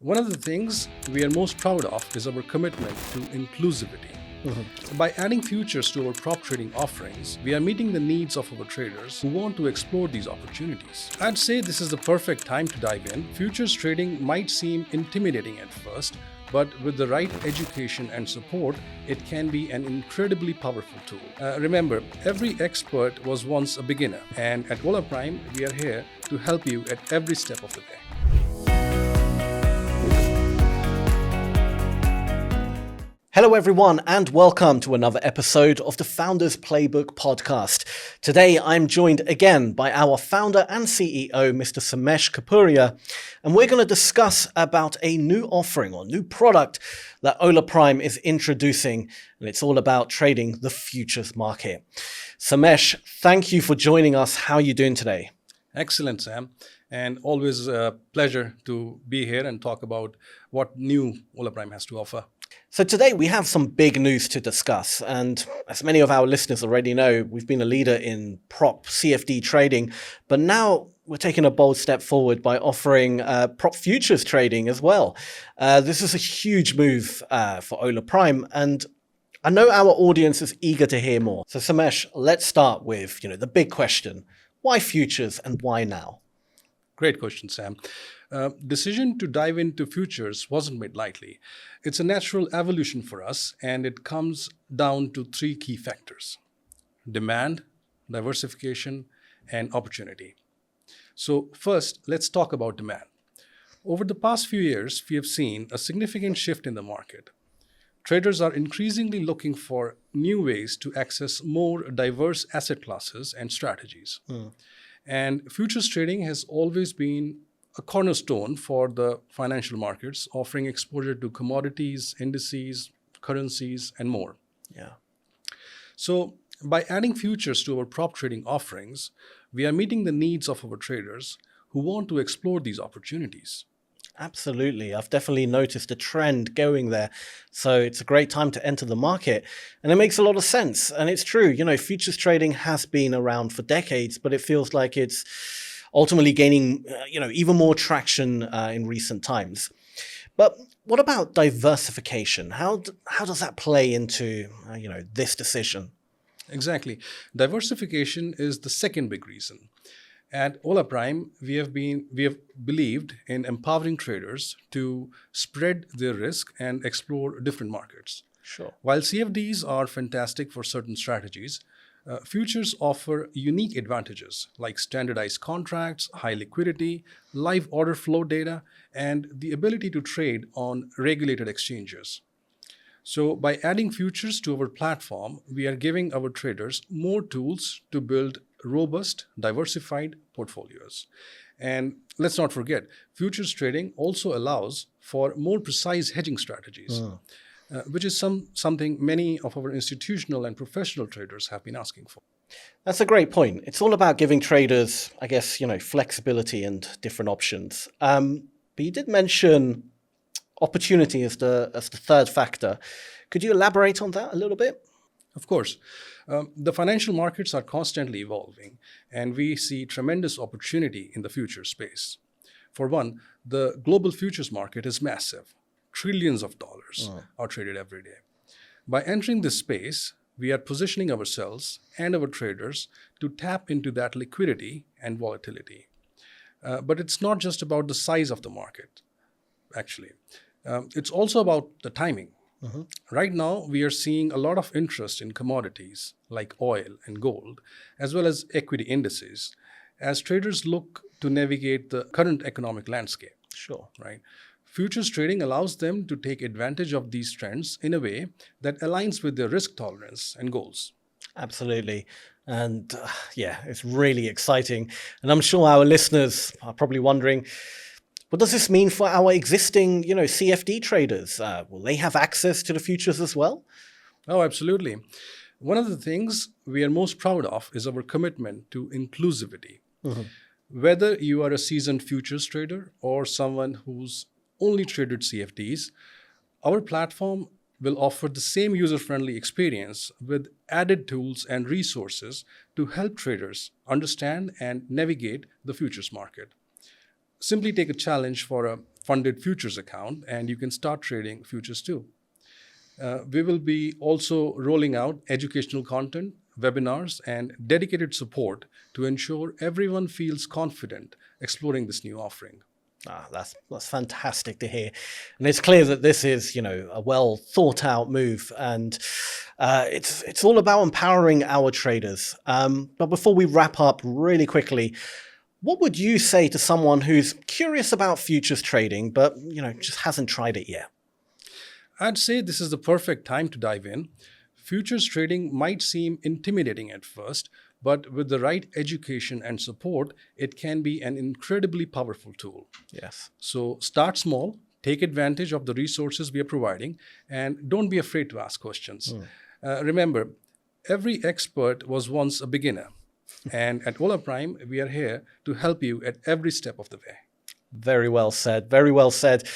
One of the things we are most proud of is our commitment to inclusivity. By adding futures to our prop trading offerings, we are meeting the needs of our traders who want to explore these opportunities. I'd say this is the perfect time to dive in. Futures trading might seem intimidating at first, but with the right education and support, it can be an incredibly powerful tool. Remember, every expert was once a beginner, and at Hola Prime, we are here to help you at every step of the way. Hello everyone and welcome to another episode of the Founders Playbook podcast. Today I'm joined again by our founder and CEO, Mr. Somesh Kapuria, and we're going to discuss about a new offering or new product that Hola Prime is introducing, and it's all about trading the futures market. Somesh, thank you for joining us. How are you doing today? Excellent, Sam, and always a pleasure to be here and talk about what new Hola Prime has to offer. So today we have some big news to discuss, and as many of our listeners already know, we've been a leader in prop CFD trading, but now we're taking a bold step forward by offering prop futures trading as well. This is a huge move for Hola Prime, and I know our audience is eager to hear more. So Somesh, let's start with the big question: why futures and why now? Great question, Sam. Decision to dive into futures wasn't made lightly. It's a natural evolution for us, and it comes down to three key factors: demand, diversification, and opportunity. So first, let's talk about demand. Over the past few years, we have seen a significant shift in the market. Traders are increasingly looking for new ways to access more diverse asset classes and strategies. And futures trading has always been a cornerstone for the financial markets, offering exposure to commodities, indices, currencies, and more. Yeah. So by adding futures to our prop trading offerings, we are meeting the needs of our traders who want to explore these opportunities. Absolutely. I've definitely noticed a trend going there. So it's a great time to enter the market. And it makes a lot of sense. And it's true, futures trading has been around for decades, but it feels like it's ultimately gaining, even more traction in recent times. But what about diversification? How does that play into, this decision? Exactly. Diversification is the second big reason. At Hola Prime, we have believed in empowering traders to spread their risk and explore different markets. Sure. While CFDs are fantastic for certain strategies, futures offer unique advantages like standardized contracts, high liquidity, live order flow data, and the ability to trade on regulated exchanges. So by adding futures to our platform, we are giving our traders more tools to build robust, diversified portfolios. And let's not forget, futures trading also allows for more precise hedging strategies, which is something many of our institutional and professional traders have been asking for. That's a great point. It's all about giving traders, I guess, flexibility and different options. But you did mention opportunity as the third factor. Could you elaborate on that a little bit? Of course. The financial markets are constantly evolving, and we see tremendous opportunity in the futures space. For one, the global futures market is massive. Trillions of dollars are traded every day. By entering this space, we are positioning ourselves and our traders to tap into that liquidity and volatility. But it's not just about the size of the market, actually. It's also about the timing. Right now, we are seeing a lot of interest in commodities like oil and gold, as well as equity indices, as traders look to navigate the current economic landscape. Sure. Right? Futures trading allows them to take advantage of these trends in a way that aligns with their risk tolerance and goals. Absolutely. And it's really exciting. And I'm sure our listeners are probably wondering, what does this mean for our existing, CFD traders? Will they have access to the futures as well? Oh, absolutely. One of the things we are most proud of is our commitment to inclusivity. Whether you are a seasoned futures trader or someone who's only traded CFDs, our platform will offer the same user-friendly experience with added tools and resources to help traders understand and navigate the futures market. Simply take a challenge for a funded futures account, and you can start trading futures too. We will be also rolling out educational content, webinars, and dedicated support to ensure everyone feels confident exploring this new offering. That's fantastic to hear, and it's clear that this is, a well thought out move, and it's all about empowering our traders. But before we wrap up, really quickly, what would you say to someone who's curious about futures trading, but just hasn't tried it yet? I'd say this is the perfect time to dive in. Futures trading might seem intimidating at first, but with the right education and support, it can be an incredibly powerful tool. Yes. So start small, take advantage of the resources we are providing, and don't be afraid to ask questions. Remember, every expert was once a beginner. And at Hola Prime, we are here to help you at every step of the way. Very well said. Very well said.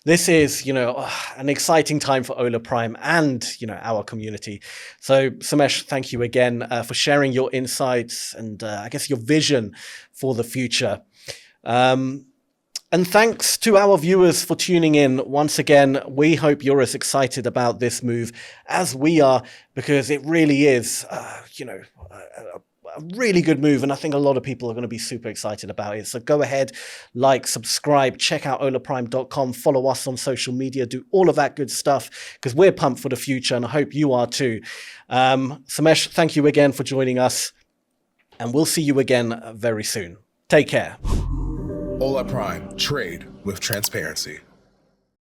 This is, an exciting time for Hola Prime and, our community. So, Somesh, thank you again for sharing your insights and I guess your vision for the future. And thanks to our viewers for tuning in. Once again, we hope you're as excited about this move as we are, because it really is, a really good move, and I think a lot of people are going to be super excited about it. So go ahead, like, subscribe, check out holaprime.com, follow us on social media, do all of that good stuff, because we're pumped for the future, and I hope you are too. Somesh, thank you again for joining us, and we'll see you again very soon. Take care. Hola Prime, trade with transparency.